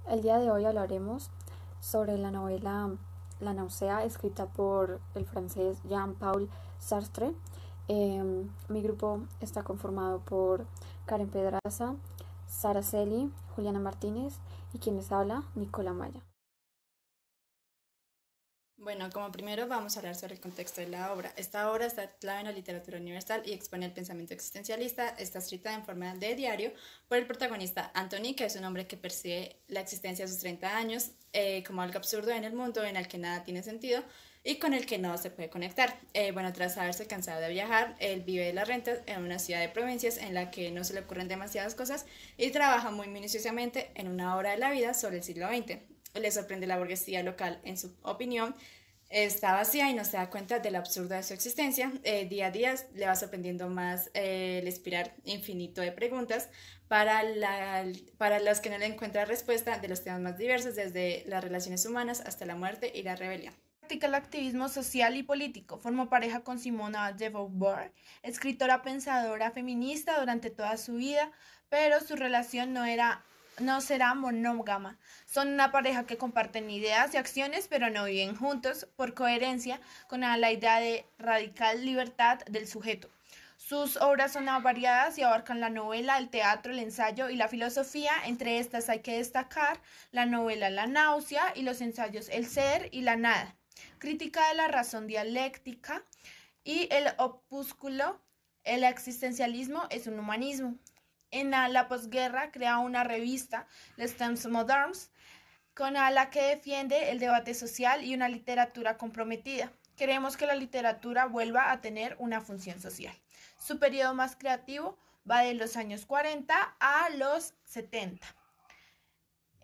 El día de hoy hablaremos sobre la novela La náusea, escrita por el francés Jean-Paul Sartre. Mi grupo está conformado por Karen Pedraza, Sara Celi, Juliana Martínez y quien les habla, Nicola Maya. Bueno, como primero vamos a hablar sobre el contexto de la obra. Esta obra está clave en la literatura universal y expone el pensamiento existencialista. Está escrita en forma de diario por el protagonista Anthony, que es un hombre que percibe la existencia de sus 30 años como algo absurdo en el mundo en el que nada tiene sentido y con el que no se puede conectar. Tras haberse cansado de viajar, él vive de la renta en una ciudad de provincias en la que no se le ocurren demasiadas cosas y trabaja muy minuciosamente en una obra de la vida sobre el siglo XX. Le sorprende la burguesía local, en su opinión, está vacía y no se da cuenta del absurdo de su existencia. Día a día le va sorprendiendo más el espiral infinito de preguntas para las que no le encuentra respuesta de los temas más diversos, desde las relaciones humanas hasta la muerte y la rebelión. Practica el activismo social y político. Formó pareja con Simona de Beauvoir, escritora pensadora feminista durante toda su vida, pero su relación no será monógama. Son una pareja que comparten ideas y acciones, pero no viven juntos por coherencia con la idea de radical libertad del sujeto. Sus obras son variadas y abarcan la novela, el teatro, el ensayo y la filosofía. Entre estas hay que destacar la novela La náusea y los ensayos El ser y la nada, crítica de la razón dialéctica y el opúsculo El existencialismo es un humanismo. En la posguerra crea una revista, Les Temps Moderns, con la que defiende el debate social y una literatura comprometida. Queremos que la literatura vuelva a tener una función social. Su periodo más creativo va de los años 40 a los 70.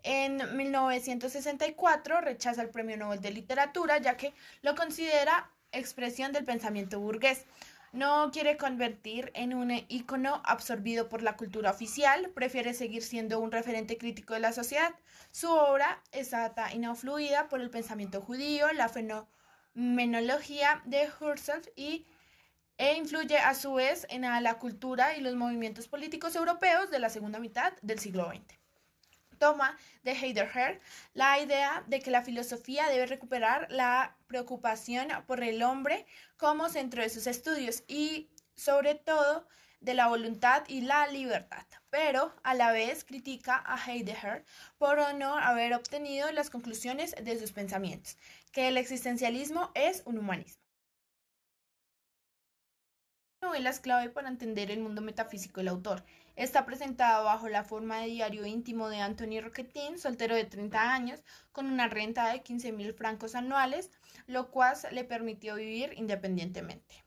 En 1964 rechaza el Premio Nobel de Literatura, ya que lo considera expresión del pensamiento burgués. No quiere convertir en un ícono absorbido por la cultura oficial, prefiere seguir siendo un referente crítico de la sociedad. Su obra está influida por el pensamiento judío, la fenomenología de Husserl e influye a su vez en la cultura y los movimientos políticos europeos de la segunda mitad del siglo XX. Toma de Heidegger la idea de que la filosofía debe recuperar la preocupación por el hombre como centro de sus estudios y, sobre todo, de la voluntad y la libertad, pero a la vez critica a Heidegger por no haber obtenido las conclusiones de sus pensamientos, que el existencialismo es un humanismo. La novela es clave para entender el mundo metafísico del autor. Está presentada bajo la forma de diario íntimo de Anthony Roquetin, soltero de 30 años, con una renta de 15.000 francos anuales, lo cual le permitió vivir independientemente.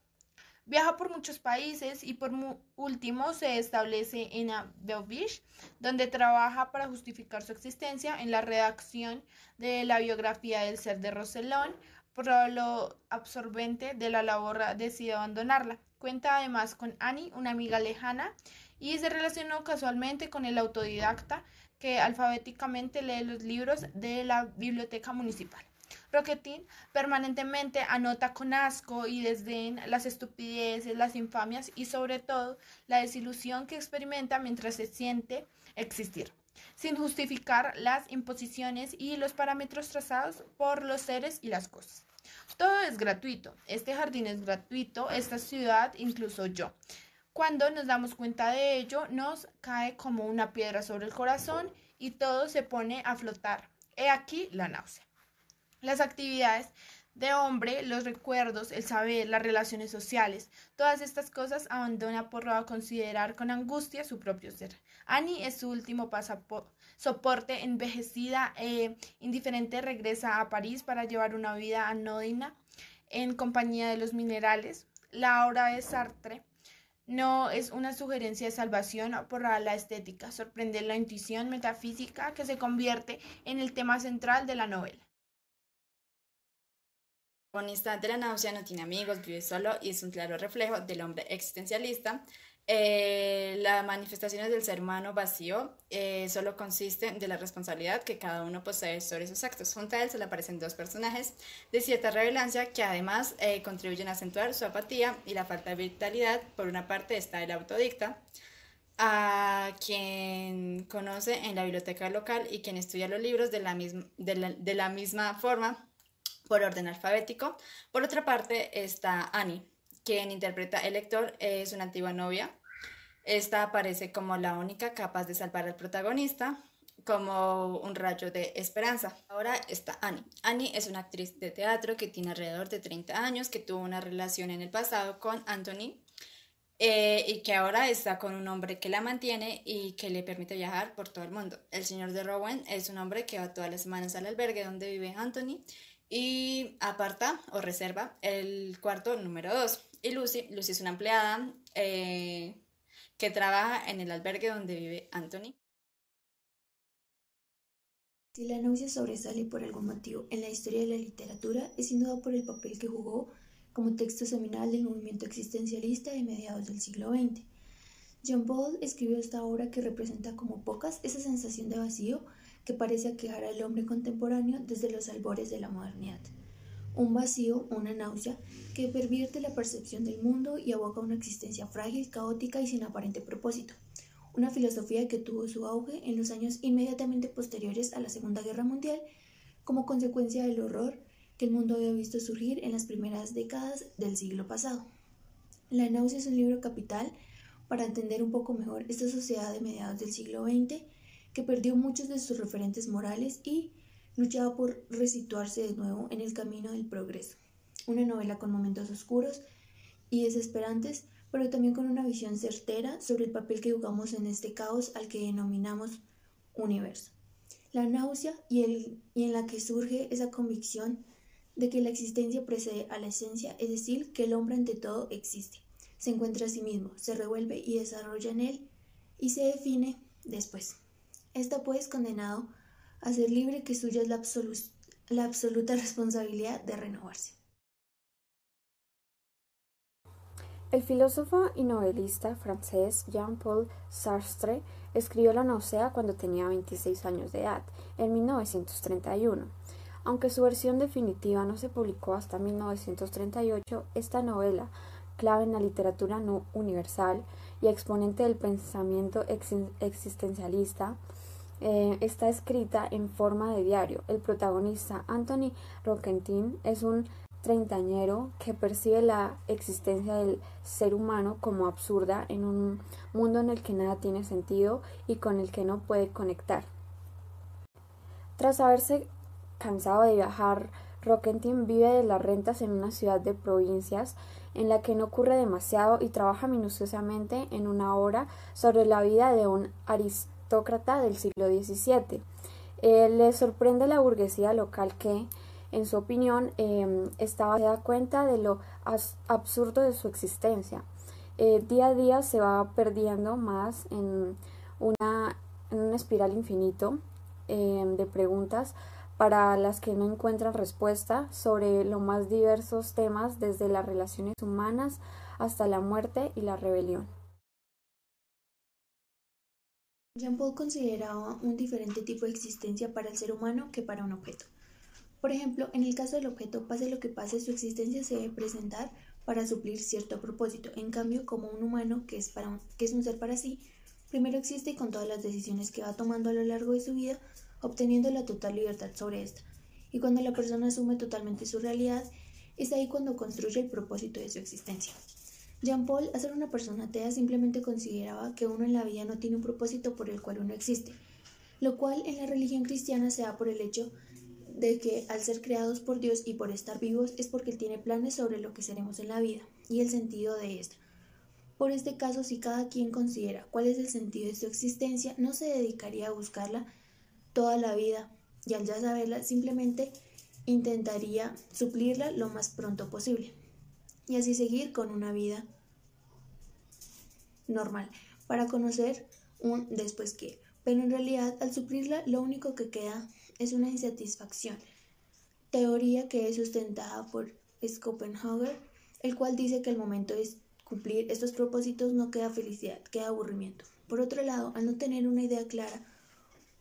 Viaja por muchos países y por último se establece en Beauvais, donde trabaja para justificar su existencia en la redacción de la biografía del ser de Rousselon. Por lo absorbente de la labor decide abandonarla. Cuenta además con Annie, una amiga lejana, y se relacionó casualmente con el autodidacta que alfabéticamente lee los libros de la biblioteca municipal. Roquetin permanentemente anota con asco y desdén las estupideces, las infamias y sobre todo la desilusión que experimenta mientras se siente existir, sin justificar las imposiciones y los parámetros trazados por los seres y las cosas. Todo es gratuito, este jardín es gratuito, esta ciudad, incluso yo. Cuando nos damos cuenta de ello, nos cae como una piedra sobre el corazón y todo se pone a flotar. He aquí la náusea. Las actividades de hombre, los recuerdos, el saber, las relaciones sociales, todas estas cosas abandona por considerar con angustia su propio ser. Annie es su último soporte, envejecida e indiferente, regresa a París para llevar una vida anodina en compañía de los minerales. La obra de Sartre no es una sugerencia de salvación por la estética, sorprende la intuición metafísica que se convierte en el tema central de la novela. El protagonista de La náusea no tiene amigos, vive solo y es un claro reflejo del hombre existencialista. Las manifestaciones del ser humano vacío solo consisten de la responsabilidad que cada uno posee sobre sus actos. Junto a él se le aparecen dos personajes de cierta relevancia que además contribuyen a acentuar su apatía y la falta de vitalidad. Por una parte está el autodicta, a quien conoce en la biblioteca local y quien estudia los libros de la misma forma por orden alfabético. Por otra parte está Annie, quien interpreta el lector, es una antigua novia. Esta aparece como la única capaz de salvar al protagonista, como un rayo de esperanza. Ahora está Annie. Annie es una actriz de teatro que tiene alrededor de 30 años, que tuvo una relación en el pasado con Anthony, y que ahora está con un hombre que la mantiene y que le permite viajar por todo el mundo. El señor de Rowan es un hombre que va todas las semanas al albergue donde vive Anthony y aparta o reserva el cuarto número 2. Y Lucy es una empleada que trabaja en el albergue donde vive Anthony. Si la náusea sobresale por algún motivo en la historia de la literatura, es sin duda por el papel que jugó como texto seminal del movimiento existencialista de mediados del siglo XX. Jean Paul escribió esta obra que representa como pocas esa sensación de vacío que parece aquejar al hombre contemporáneo desde los albores de la modernidad. Un vacío, una náusea, que pervierte la percepción del mundo y aboca a una existencia frágil, caótica y sin aparente propósito. Una filosofía que tuvo su auge en los años inmediatamente posteriores a la Segunda Guerra Mundial como consecuencia del horror que el mundo había visto surgir en las primeras décadas del siglo pasado. La náusea es un libro capital para entender un poco mejor esta sociedad de mediados del siglo XX que perdió muchos de sus referentes morales y luchaba por resituarse de nuevo en el camino del progreso. Una novela con momentos oscuros y desesperantes, pero también con una visión certera sobre el papel que jugamos en este caos al que denominamos universo. La náusea y en la que surge esa convicción de que la existencia precede a la esencia, es decir, que el hombre ante todo existe, se encuentra a sí mismo, se revuelve y desarrolla en él y se define después. Está pues condenado a ser libre, que suya es la absoluta responsabilidad de renovarse. El filósofo y novelista francés Jean-Paul Sartre escribió La náusea cuando tenía 26 años de edad, en 1931. Aunque su versión definitiva no se publicó hasta 1938, esta novela, clave en la literatura no universal y exponente del pensamiento existencialista, está escrita en forma de diario. El protagonista, Anthony Roquentin, es un treintañero que percibe la existencia del ser humano como absurda en un mundo en el que nada tiene sentido y con el que no puede conectar. Tras haberse cansado de viajar, Roquentin vive de las rentas en una ciudad de provincias en la que no ocurre demasiado y trabaja minuciosamente en una obra sobre la vida de un aristócrata del siglo XVII. Le sorprende la burguesía local que, en su opinión, se da cuenta de lo absurdo de su existencia. Día a día se va perdiendo más en una espiral infinito de preguntas para las que no encuentran respuesta sobre los más diversos temas, desde las relaciones humanas hasta la muerte y la rebelión. Jean-Paul consideraba un diferente tipo de existencia para el ser humano que para un objeto. Por ejemplo, en el caso del objeto, pase lo que pase, su existencia se debe presentar para suplir cierto propósito. En cambio, como un humano que es un ser para sí, primero existe con todas las decisiones que va tomando a lo largo de su vida, obteniendo la total libertad sobre esta. Y cuando la persona asume totalmente su realidad, es ahí cuando construye el propósito de su existencia. Jean-Paul, al ser una persona atea, simplemente consideraba que uno en la vida no tiene un propósito por el cual uno existe, lo cual en la religión cristiana se da por el hecho de que al ser creados por Dios y por estar vivos es porque Él tiene planes sobre lo que seremos en la vida y el sentido de esta. Por este caso, si cada quien considera cuál es el sentido de su existencia, no se dedicaría a buscarla toda la vida y al ya saberla simplemente intentaría suplirla lo más pronto posible y así seguir con una vida normal para conocer un después que, pero en realidad al suplirla lo único que queda es una insatisfacción, teoría que es sustentada por Schopenhauer, el cual dice que al momento de cumplir estos propósitos no queda felicidad, queda aburrimiento. Por otro lado, al no tener una idea clara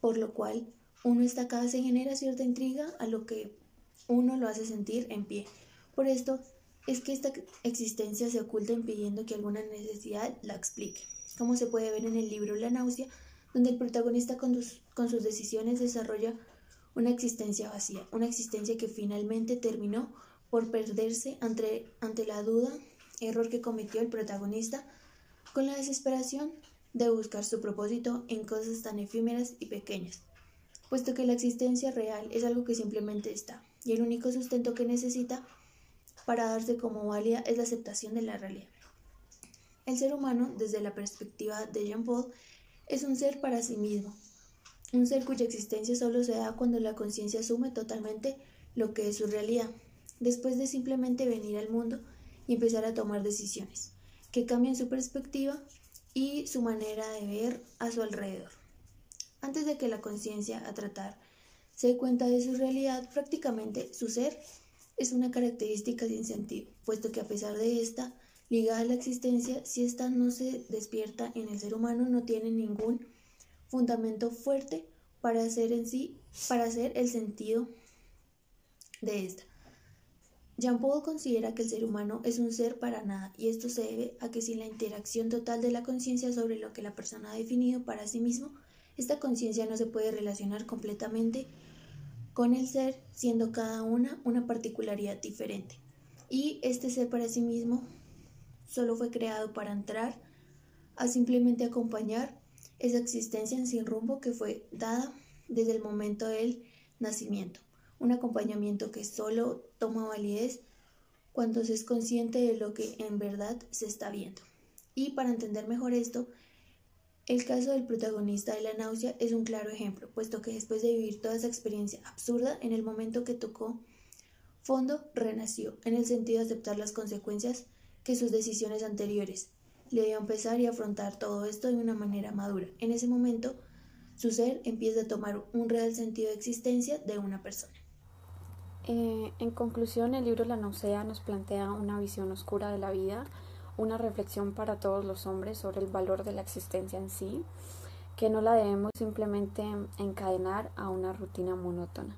por lo cual uno está acá, se genera cierta intriga a lo que uno lo hace sentir en pie. Por esto es que esta existencia se oculta impidiendo que alguna necesidad la explique. como se puede ver en el libro La náusea, donde el protagonista con sus decisiones desarrolla una existencia vacía, una existencia que finalmente terminó por perderse ante la duda, error que cometió el protagonista, con la desesperación de buscar su propósito en cosas tan efímeras y pequeñas, puesto que la existencia real es algo que simplemente está, y el único sustento que necesita para darse como válida es la aceptación de la realidad. El ser humano, desde la perspectiva de Jean Paul, es un ser para sí mismo, un ser cuya existencia solo se da cuando la conciencia asume totalmente lo que es su realidad, después de simplemente venir al mundo y empezar a tomar decisiones que cambian su perspectiva y su manera de ver a su alrededor. Antes de que la conciencia a tratar se dé cuenta de su realidad, prácticamente su ser es una característica sin sentido, puesto que a pesar de esta ligada a la existencia, si ésta no se despierta en el ser humano, no tiene ningún fundamento fuerte para hacer el sentido de esta. Jean Paul considera que el ser humano es un ser para nada, y esto se debe a que sin la interacción total de la conciencia sobre lo que la persona ha definido para sí mismo, esta conciencia no se puede relacionar completamente con el ser, siendo cada una particularidad diferente. Y este ser para sí mismo solo fue creado para entrar a simplemente acompañar esa existencia sin rumbo que fue dada desde el momento del nacimiento. Un acompañamiento que solo toma validez cuando se es consciente de lo que en verdad se está viendo. Y para entender mejor esto, el caso del protagonista de La náusea es un claro ejemplo, puesto que después de vivir toda esa experiencia absurda, en el momento que tocó fondo, renació, en el sentido de aceptar las consecuencias que sus decisiones anteriores le dio empezar y afrontar todo esto de una manera madura. En ese momento, su ser empieza a tomar un real sentido de existencia de una persona. En conclusión, el libro La náusea nos plantea una visión oscura de la vida, una reflexión para todos los hombres sobre el valor de la existencia en sí, que no la debemos simplemente encadenar a una rutina monótona.